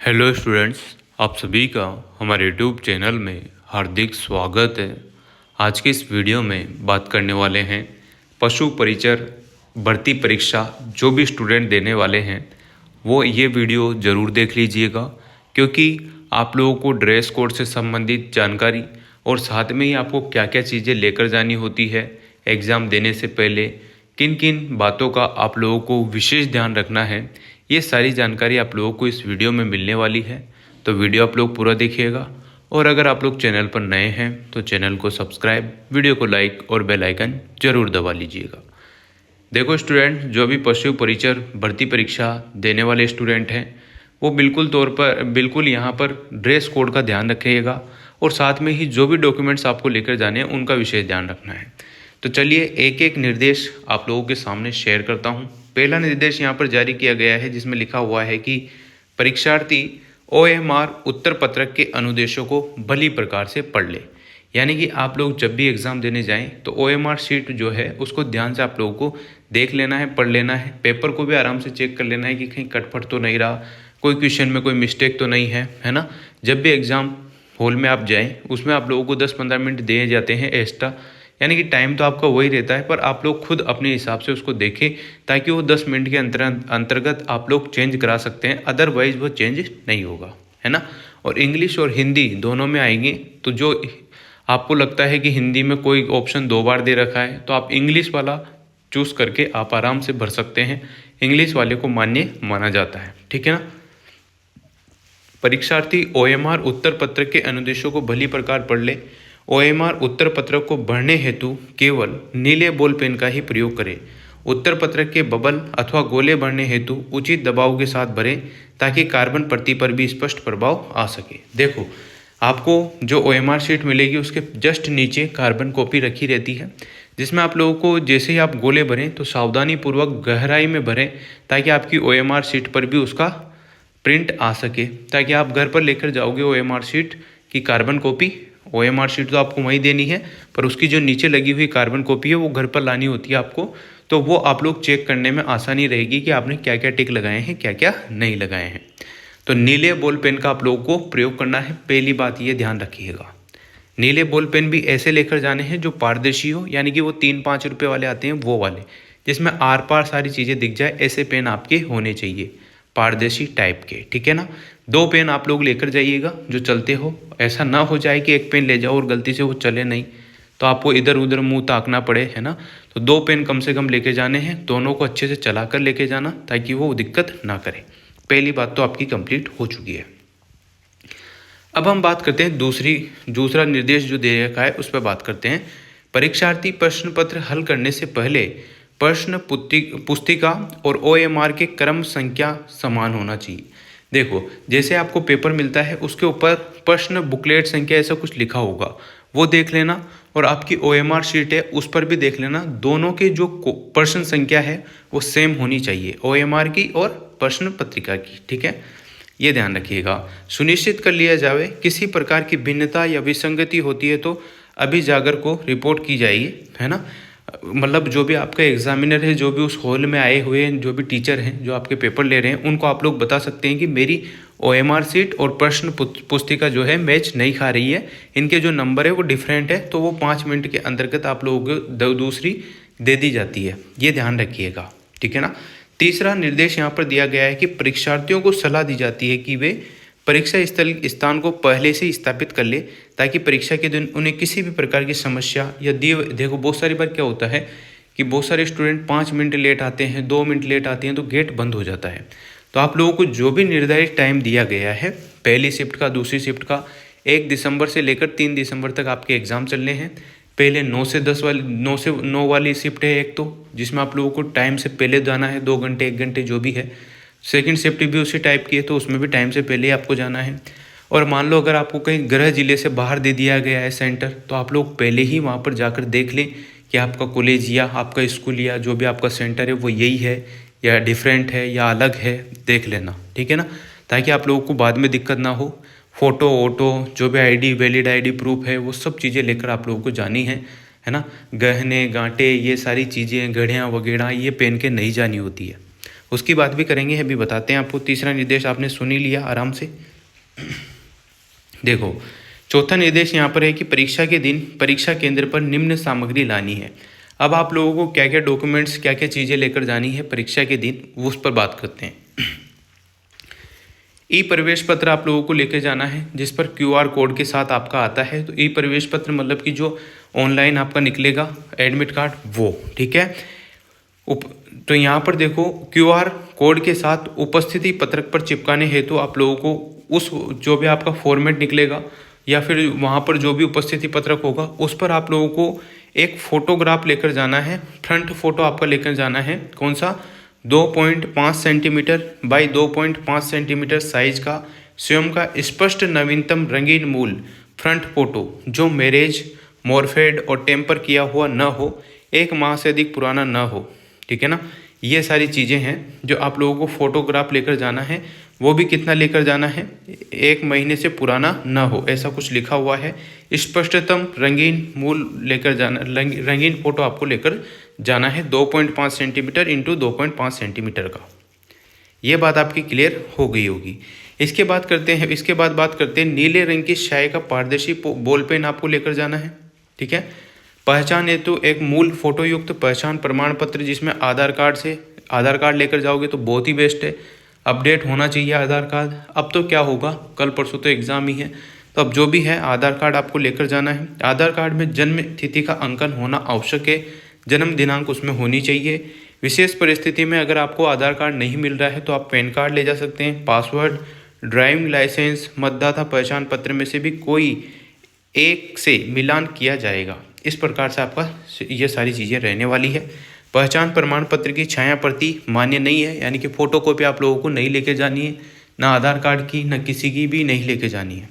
Hello students, आप सभी का हमारे यूट्यूब चैनल में हार्दिक स्वागत है। आज की इस वीडियो में बात करने वाले हैं पशु परिचर भर्ती परीक्षा जो भी स्टूडेंट देने वाले हैं वो ये वीडियो ज़रूर देख लीजिएगा, क्योंकि आप लोगों को ड्रेस कोड से संबंधित जानकारी और साथ में ही आपको क्या क्या चीज़ें लेकर जानी होती है एग्ज़ाम देने से पहले, किन किन बातों का आप लोगों को विशेष ध्यान रखना है, ये सारी जानकारी आप लोगों को इस वीडियो में मिलने वाली है। तो वीडियो आप लोग पूरा देखिएगा और अगर आप लोग चैनल पर नए हैं तो चैनल को सब्सक्राइब, वीडियो को लाइक और बेल आइकन जरूर दबा लीजिएगा। देखो स्टूडेंट, जो भी पशु परिचर भर्ती परीक्षा देने वाले स्टूडेंट हैं वो बिल्कुल यहाँ पर ड्रेस कोड का ध्यान रखिएगा और साथ में ही जो भी डॉक्यूमेंट्स आपको लेकर जाने हैं उनका विशेष ध्यान रखना है। तो चलिए एक एक निर्देश आप लोगों के सामने शेयर करता हूँ। पहला निर्देश यहाँ पर जारी किया गया है जिसमें लिखा हुआ है कि परीक्षार्थी OMR उत्तर पत्रक के अनुदेशों को भली प्रकार से पढ़ ले। यानी कि आप लोग जब भी एग्ज़ाम देने जाएं तो OMR शीट जो है उसको ध्यान से आप लोगों को देख लेना है, पढ़ लेना है। पेपर को भी आराम से चेक कर लेना है कि कहीं कटफट तो नहीं रहा, कोई क्वेश्चन में कोई मिस्टेक तो नहीं है ना। जब भी एग्ज़ाम हॉल में आप जाएँ उसमें आप लोगों को 10-15 मिनट दिए जाते हैं एक्स्ट्रा, यानी कि टाइम तो आपका वही रहता है पर आप लोग खुद अपने हिसाब से उसको देखें ताकि वो 10 मिनट के अंतर्गत आप लोग चेंज करा सकते हैं, अदरवाइज वो चेंज नहीं होगा, है ना। और इंग्लिश और हिंदी दोनों में आएंगे, तो जो आपको लगता है कि हिंदी में कोई ऑप्शन 2 बार दे रखा है तो आप इंग्लिश वाला चूज़ करके आप आराम से भर सकते हैं। इंग्लिश वाले को मान्य माना जाता है, ठीक है ना। परीक्षार्थी OMR उत्तर पत्रक के अनुदेशों को भली प्रकार पढ़ ले। OMR उत्तर पत्रक को भरने हेतु केवल नीले बॉल पेन का ही प्रयोग करें। उत्तर पत्रक के बबल अथवा गोले भरने हेतु उचित दबाव के साथ भरें ताकि कार्बन प्रति पर भी स्पष्ट प्रभाव आ सके। देखो, आपको जो OMR शीट मिलेगी उसके जस्ट नीचे कार्बन कॉपी रखी रहती है, जिसमें आप लोगों को जैसे ही आप गोले भरें तो सावधानी पूर्वक गहराई में भरें ताकि आपकी OMR शीट पर भी उसका प्रिंट आ सके, ताकि आप घर पर लेकर जाओगे OMR शीट की कार्बन कॉपी। OMR शीट तो आपको वहीं देनी है पर उसकी जो नीचे लगी हुई कार्बन कॉपी है वो घर पर लानी होती है आपको, तो वो आप लोग चेक करने में आसानी रहेगी कि आपने क्या क्या टिक लगाए हैं, क्या क्या नहीं लगाए हैं। तो नीले बॉल पेन का आप लोगों को प्रयोग करना है। पहली बात ये ध्यान रखिएगा, नीले बॉल पेन भी ऐसे लेकर जाने हैं जो पारदर्शी हो, यानी कि वो 3-5 रुपये वाले आते हैं वो वाले, जिसमें आर पार सारी चीज़ें दिख जाए, ऐसे पेन आपके होने चाहिए, पारदर्शी टाइप के, ठीक है ना। 2 पेन आप लोग लेकर जाइएगा जो चलते हो, ऐसा ना हो जाए कि एक पेन ले जाओ और गलती से वो चले नहीं तो आपको इधर उधर मुंह ताकना पड़े, है ना। तो 2 पेन कम से कम लेके जाने हैं, दोनों को अच्छे से चला कर लेके जाना ताकि वो दिक्कत ना करे। पहली बात तो आपकी कंप्लीट हो चुकी है। अब हम बात करते हैं दूसरा निर्देश जो दे रखा है उस पर बात करते हैं। परीक्षार्थी प्रश्न पत्र हल करने से पहले प्रश्न पुस्तिका और OMR के क्रम संख्या समान होना चाहिए। देखो, जैसे आपको पेपर मिलता है उसके ऊपर प्रश्न बुकलेट संख्या ऐसा कुछ लिखा होगा, वो देख लेना, और आपकी OMR शीट है उस पर भी देख लेना, दोनों के जो प्रश्न संख्या है वो सेम होनी चाहिए, OMR की और प्रश्न पत्रिका की, ठीक है। ये ध्यान रखिएगा। सुनिश्चित कर लिया जाए किसी प्रकार की भिन्नता या विसंगति होती है तो अभिजागर को रिपोर्ट की जाएगी, है ना। मतलब जो भी आपका एग्जामिनर है, जो भी उस हॉल में आए हुए हैं, जो भी टीचर हैं जो आपके पेपर ले रहे हैं, उनको आप लोग बता सकते हैं कि मेरी OMR शीट और प्रश्न पुस्तिका जो है मैच नहीं खा रही है, इनके जो नंबर है वो डिफरेंट है, तो वो 5 मिनट के अंतर्गत आप लोगों को दूसरी दे दी जाती है। ये ध्यान रखिएगा, ठीक है ना। तीसरा निर्देश यहाँ पर दिया गया है कि परीक्षार्थियों को सलाह दी जाती है कि वे परीक्षा स्थान को पहले से स्थापित कर ले ताकि परीक्षा के दिन उन्हें किसी भी प्रकार की समस्या या देखो, बहुत सारी बार क्या होता है कि बहुत सारे स्टूडेंट 5 मिनट लेट आते हैं, 2 मिनट लेट आते हैं तो गेट बंद हो जाता है। तो आप लोगों को जो भी निर्धारित टाइम दिया गया है, पहली शिफ्ट का, दूसरी शिफ्ट का, 1 दिसंबर से लेकर 3 दिसंबर तक आपके एग्ज़ाम चलने हैं। पहले 9 से 9 वाली शिफ्ट है एक, तो जिसमें आप लोगों को टाइम से पहले जाना है, 2 घंटे 1 घंटे जो भी है। सेकंड शिफ्ट भी उसी टाइप की है तो उसमें भी टाइम से पहले ही आपको जाना है। और मान लो अगर आपको कहीं गृह जिले से बाहर दे दिया गया है सेंटर, तो आप लोग पहले ही वहाँ पर जाकर देख लें कि आपका कॉलेज या आपका स्कूल या जो भी आपका सेंटर है वो यही है या डिफरेंट है या अलग है, देख लेना, ठीक है ना, ताकि आप लोगों को बाद में दिक्कत ना हो। फ़ोटो वोटो जो भी ID वैलिड ID प्रूफ है वो सब चीज़ें लेकर आप लोगों को जानी है ना। गहने गांठे ये सारी चीज़ें, घड़ियाँ वगैरह ये पहन के नहीं जानी होती है, उसकी बात भी करेंगे, अभी बताते हैं आपको। तीसरा निर्देश आपने सुन ही लिया आराम से। देखो चौथा निर्देश यहाँ पर है कि परीक्षा के दिन परीक्षा केंद्र पर निम्न सामग्री लानी है। अब आप लोगों को क्या क्या डॉक्यूमेंट्स, क्या क्या चीज़ें लेकर जानी है परीक्षा के दिन, वो उस पर बात करते हैं। ई प्रवेश पत्र आप लोगों को लेकर जाना है, जिस पर QR कोड के साथ आपका आता है। तो ई प्रवेश पत्र मतलब कि जो ऑनलाइन आपका निकलेगा एडमिट कार्ड, वो ठीक है। तो यहाँ पर देखो QR कोड के साथ उपस्थिति पत्रक पर चिपकाने हेतु आप लोगों को उस जो भी आपका फॉर्मेट निकलेगा या फिर वहाँ पर जो भी उपस्थिति पत्रक होगा उस पर आप लोगों को एक फोटोग्राफ लेकर जाना है। फ्रंट फोटो आपका लेकर जाना है, कौन सा, 2.5 सेंटीमीटर बाई 2.5 सेंटीमीटर साइज का स्वयं का स्पष्ट नवीनतम रंगीन मूल फ्रंट फोटो, जो मैरिज, मॉर्फेड और टेम्पर किया हुआ न हो, 1 माह से अधिक पुराना न हो। ठीक है ना, ये सारी चीज़ें हैं जो आप लोगों को फोटोग्राफ लेकर जाना है। वो भी कितना लेकर जाना है, 1 महीने से पुराना न हो, ऐसा कुछ लिखा हुआ है। स्पष्टतम रंगीन मूल लेकर जाना, रंगीन फोटो आपको लेकर जाना है 2.5 सेंटीमीटर इंटू 2.5 सेंटीमीटर का। ये बात आपकी क्लियर हो गई होगी। इसके बाद बात करते हैं नीले रंग की स्याही का पारदर्शी बॉल पेन आपको लेकर जाना है। ठीक है। पहचान हेतु एक मूल फोटो युक्त पहचान प्रमाण पत्र, जिसमें आधार कार्ड लेकर जाओगे तो बहुत ही बेस्ट है। अपडेट होना चाहिए आधार कार्ड। अब तो क्या होगा, कल परसों तो एग्ज़ाम ही है, तो अब जो भी है आधार कार्ड आपको लेकर जाना है। आधार कार्ड में जन्म तिथि का अंकन होना आवश्यक है, जन्म दिनांक उसमें होनी चाहिए। विशेष परिस्थिति में अगर आपको आधार कार्ड नहीं मिल रहा है तो आप पैन कार्ड ले जा सकते हैं। पासवर्ड, ड्राइविंग लाइसेंस, मतदाता पहचान पत्र में से भी कोई एक से मिलान किया जाएगा। इस प्रकार से आपका ये सारी चीज़ें रहने वाली है। पहचान प्रमाण पत्र की छाया प्रति मान्य नहीं है, यानी कि फ़ोटोकॉपी आप लोगों को नहीं लेके जानी है, ना आधार कार्ड की, ना किसी की भी नहीं लेके जानी है।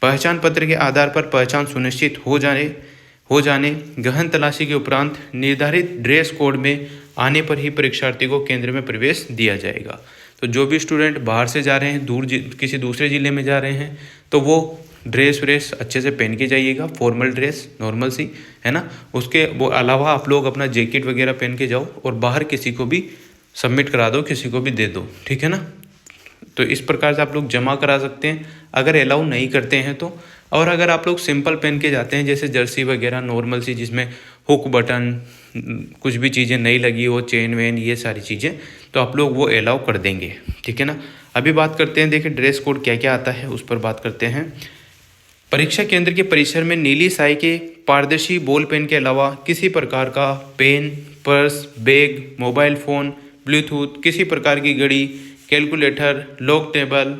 पहचान पत्र के आधार पर पहचान सुनिश्चित हो जाने गहन तलाशी के उपरांत निर्धारित ड्रेस कोड में आने पर ही परीक्षार्थी को केंद्र में प्रवेश दिया जाएगा। तो जो भी स्टूडेंट बाहर से जा रहे हैं, किसी दूसरे ज़िले में जा रहे हैं, तो वो ड्रेस अच्छे से पहन के जाइएगा, फॉर्मल ड्रेस नॉर्मल सी, है ना। उसके वो अलावा आप लोग अपना जैकेट वगैरह पहन के जाओ और बाहर किसी को भी सबमिट करा दो, किसी को भी दे दो, ठीक है ना। तो इस प्रकार से आप लोग जमा करा सकते हैं अगर अलाउ नहीं करते हैं तो। और अगर आप लोग सिंपल पहन के जाते हैं, जैसे जर्सी वगैरह नॉर्मल सी, जिसमें हुक बटन कुछ भी चीज़ें नहीं लगी हो, चेन वेन ये सारी चीज़ें, तो आप लोग वो अलाउ कर देंगे, ठीक है ना। अभी बात करते हैं, देखिए ड्रेस कोड क्या क्या आता है उस पर बात करते हैं। परीक्षा केंद्र के परिसर में नीली स्याही के पारदर्शी बॉल पेन के अलावा किसी प्रकार का pen, purse, bag, mobile phone, bluetooth, किसी प्रकार की घड़ी, कैलकुलेटर, लॉक टेबल,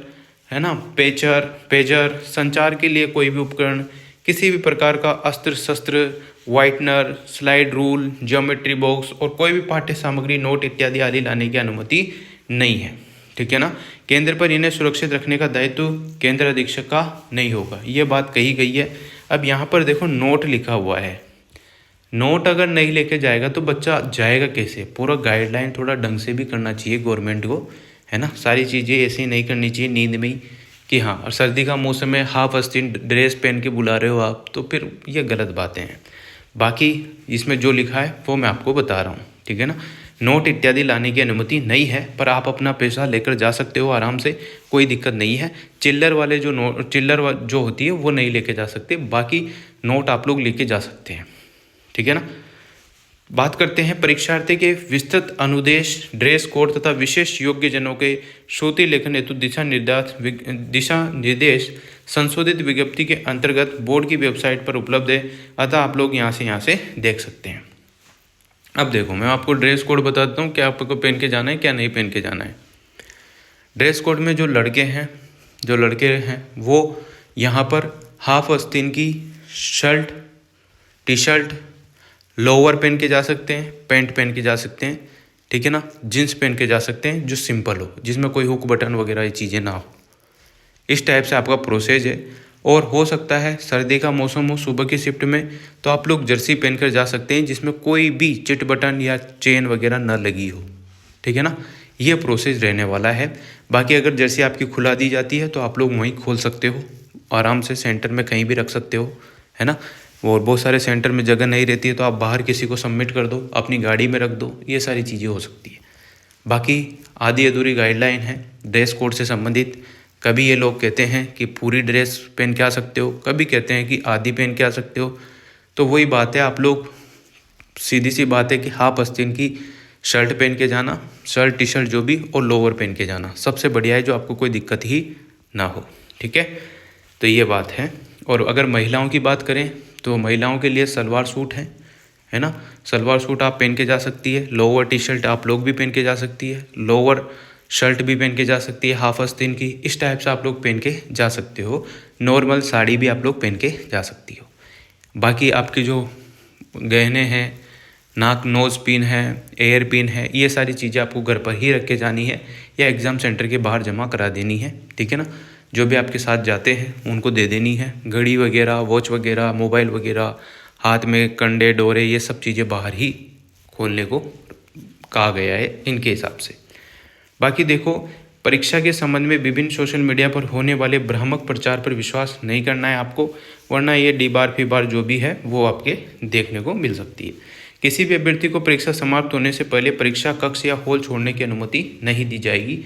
है ना, पेजर, संचार के लिए कोई भी उपकरण, किसी भी प्रकार का अस्त्र शस्त्र, whitener, slide rule, geometry box और कोई भी पाठ्य सामग्री, नोट इत्यादि आदि लाने की अनुमति नहीं है, ठीक है ना। केंद्र पर इन्हें सुरक्षित रखने का दायित्व केंद्र अधीक्षक का नहीं होगा, ये बात कही गई है। अब यहाँ पर देखो नोट लिखा हुआ है, नोट अगर नहीं लेके जाएगा तो बच्चा जाएगा कैसे। पूरा गाइडलाइन थोड़ा ढंग से भी करना चाहिए गवर्नमेंट को, है ना। सारी चीज़ें ऐसे ही नहीं करनी चाहिए नींद में ही कि हाँ, और सर्दी का मौसम है हाफ आस्तीन ड्रेस पहन के बुला रहे हो आप, तो फिर ये गलत बातें हैं। बाकी इसमें जो लिखा है वो मैं आपको बता रहा हूँ, ठीक है ना। नोट इत्यादि लाने की अनुमति नहीं है, पर आप अपना पैसा लेकर जा सकते हो आराम से, कोई दिक्कत नहीं है। चिल्लर वाले जो होती है वो नहीं लेके जा सकते, बाकी नोट आप लोग लेके जा सकते हैं, ठीक है ना। बात करते हैं परीक्षार्थी के विस्तृत अनुदेश, ड्रेस कोड तथा विशेष योग्य जनों के श्रुति लेखन हेतु दिशा निर्देश संशोधित विज्ञप्ति के अंतर्गत बोर्ड की वेबसाइट पर उपलब्ध है, अतः आप लोग यहाँ से देख सकते हैं। अब देखो मैं आपको ड्रेस कोड बताता हूँ, क्या आपको पहन के जाना है क्या नहीं पहन के जाना है। ड्रेस कोड में जो लड़के हैं वो यहाँ पर हाफ आस्तीन की शर्ट, टी शर्ट, लोअर पहन के जा सकते हैं, पैंट पहन के जा सकते हैं, ठीक है ना। जीन्स पहन के जा सकते हैं जो सिंपल हो, जिसमें कोई हुक बटन वगैरह ये चीज़ें ना हो। इस टाइप से आपका प्रोसेस है। और हो सकता है सर्दी का मौसम हो, सुबह की शिफ्ट में, तो आप लोग जर्सी पहन कर जा सकते हैं जिसमें कोई भी चिट बटन या चेन वगैरह न लगी हो, ठीक है ना। ये प्रोसेस रहने वाला है। बाकी अगर जर्सी आपकी खुला दी जाती है तो आप लोग वहीं खोल सकते हो, आराम से सेंटर में कहीं भी रख सकते हो, है ना। और बहुत सारे सेंटर में जगह नहीं रहती है तो आप बाहर किसी को सबमिट कर दो, अपनी गाड़ी में रख दो, ये सारी चीज़ें हो सकती है। बाकी आधी अधूरी गाइडलाइन है ड्रेस कोड से संबंधित। कभी ये लोग कहते हैं कि पूरी ड्रेस पहन के आ सकते हो, कभी कहते हैं कि आधी पहन के आ सकते हो। तो वही बात है, आप लोग सीधी सी बात है कि हाफ आस्तीन की शर्ट पहन के जाना, शर्ट टी शर्ट जो भी, और लोअर पहन के जाना सबसे बढ़िया है, जो आपको कोई दिक्कत ही ना हो। ठीक है, तो ये बात है। और अगर महिलाओं की बात करें तो महिलाओं के लिए सलवार सूट है ना, सलवार सूट आप पहन के जा सकती है, लोअर टी शर्ट आप लोग भी पहन के जा सकती है, लोअर शर्ट भी पहन के जा सकती है हाफ आस्तीन की, इस टाइप से आप लोग पहन के जा सकते हो। नॉर्मल साड़ी भी आप लोग पहन के जा सकती हो। बाकी आपके जो गहने हैं, नाक नोज़ पिन है, एयर पिन है, ये सारी चीज़ें आपको घर पर ही रख के जानी है या एग्ज़ाम सेंटर के बाहर जमा करा देनी है। ठीक है ना, जो भी आपके साथ जाते हैं उनको दे देनी है। घड़ी वगैरह, वॉच वगैरह, मोबाइल वगैरह, हाथ में कंडे डोरे, ये सब चीज़ें बाहर ही खोलने को कहा गया है इनके हिसाब से। बाकी देखो, परीक्षा के संबंध में विभिन्न सोशल मीडिया पर होने वाले भ्रामक प्रचार पर विश्वास नहीं करना है आपको, वरना ये डी बार फी बार जो भी है वो आपके देखने को मिल सकती है। किसी भी अभ्यर्थी को परीक्षा समाप्त होने से पहले परीक्षा कक्ष या हॉल छोड़ने की अनुमति नहीं दी जाएगी।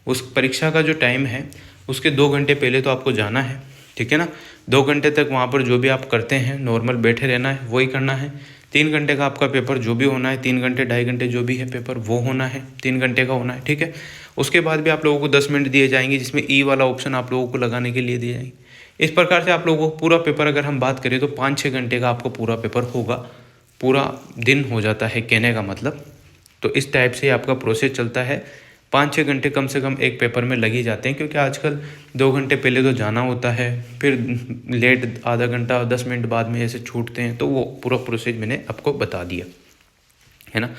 उस परीक्षा का जो टाइम है उसके 2 घंटे पहले तो आपको जाना है। ठीक है ना, 2 घंटे तक वहाँ पर जो भी आप करते हैं नॉर्मल बैठे रहना है, वही करना है। 3 घंटे का आपका पेपर जो भी होना है, 3 घंटे 2.5 घंटे जो भी है पेपर वो होना है, 3 घंटे का होना है। ठीक है, उसके बाद भी आप लोगों को 10 मिनट दिए जाएंगे, जिसमें ई वाला ऑप्शन आप लोगों को लगाने के लिए दिए जाएंगे। इस प्रकार से आप लोगों को पूरा पेपर, अगर हम बात करें तो 5-6 घंटे का आपको पूरा पेपर होगा, पूरा दिन हो जाता है कहने का मतलब। तो इस टाइप से आपका प्रोसेस चलता है। 5-6 घंटे कम से कम एक पेपर में लग ही जाते हैं, क्योंकि आजकल 2 घंटे पहले तो जाना होता है, फिर लेट आधा घंटा 10 मिनट बाद में ऐसे छूटते हैं। तो वो पूरा प्रोसेस मैंने आपको बता दिया है ना।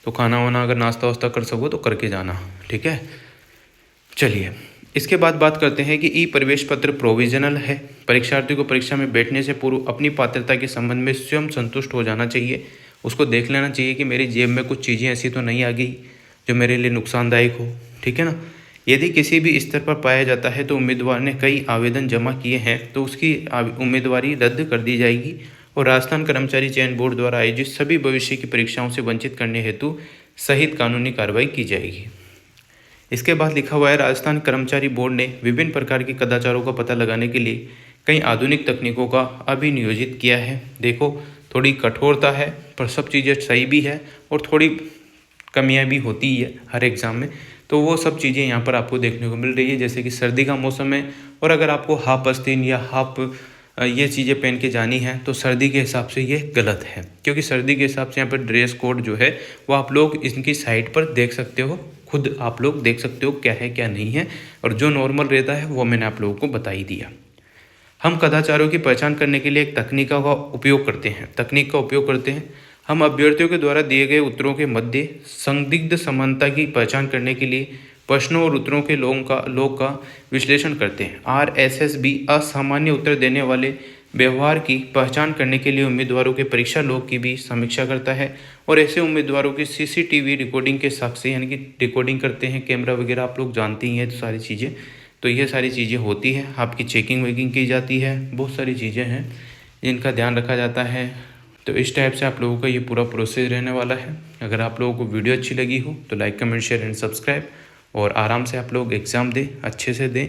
तो खाना वाना अगर नाश्ता वास्ता कर सको तो करके जाना। ठीक है, चलिए इसके बाद बात करते हैं कि ई प्रवेश पत्र प्रोविजनल है। परीक्षार्थी को परीक्षा में बैठने से पूर्व अपनी पात्रता के संबंध में स्वयं संतुष्ट हो जाना चाहिए। उसको देख लेना चाहिए कि मेरी जेब में कुछ चीज़ें ऐसी तो नहीं आ गई जो मेरे लिए नुकसानदायक हो। ठीक है ना, यदि किसी भी स्तर पर पाया जाता है तो उम्मीदवार ने कई आवेदन जमा किए हैं तो उसकी उम्मीदवारी रद्द कर दी जाएगी और राजस्थान कर्मचारी चयन बोर्ड द्वारा आयोजित सभी भविष्य की परीक्षाओं से वंचित करने हेतु सहित कानूनी कार्रवाई की जाएगी। इसके बाद लिखा हुआ है, राजस्थान कर्मचारी बोर्ड ने विभिन्न प्रकार के कदाचारों का पता लगाने के लिए कई आधुनिक तकनीकों का अभिनियोजित किया है। देखो, थोड़ी कठोरता है पर सब चीज़ें सही भी है और थोड़ी कमियां भी होती ही है हर एग्ज़ाम में। तो वो सब चीज़ें यहाँ पर आपको देखने को मिल रही है। जैसे कि सर्दी का मौसम है और अगर आपको हाफ आस्तीन या हाफ ये चीज़ें पहन के जानी है तो सर्दी के हिसाब से ये गलत है, क्योंकि सर्दी के हिसाब से यहाँ पर ड्रेस कोड जो है वो आप लोग इनकी साइट पर देख सकते हो, खुद आप लोग देख सकते हो क्या है क्या नहीं है। और जो नॉर्मल रहता है वो मैंने आप लोगों को बता ही दिया। हम कदाचारों की पहचान करने के लिए एक तकनीक का उपयोग करते हैं। हम अभ्यर्थियों के द्वारा दिए गए उत्तरों के मध्य संदिग्ध समानता की पहचान करने के लिए प्रश्नों और उत्तरों के लोग का विश्लेषण करते हैं। RSSB असामान्य उत्तर देने वाले व्यवहार की पहचान करने के लिए उम्मीदवारों के परीक्षा लॉग की भी समीक्षा करता है और ऐसे उम्मीदवारों की CCTV रिकॉर्डिंग के साक्ष्य यानी कि रिकॉर्डिंग करते हैं, कैमरा वगैरह आप लोग जानते ही हैं तो सारी चीज़ें। तो ये सारी चीज़ें होती है, आपकी चेकिंग वेकिंग की जाती है, बहुत सारी चीज़ें हैं जिनका ध्यान रखा जाता है। तो इस टाइप से आप लोगों का ये पूरा प्रोसेस रहने वाला है। अगर आप लोगों को वीडियो अच्छी लगी हो तो like comment share and subscribe, और आराम से आप लोग एग्ज़ाम दें, अच्छे से दें।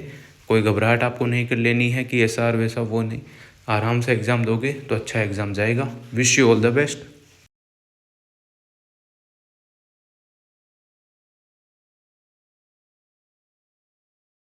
कोई घबराहट आपको नहीं कर लेनी है कि ऐसा और वैसा, वो नहीं। आराम से एग्ज़ाम दोगे तो अच्छा एग्ज़ाम जाएगा। Wish you all the best.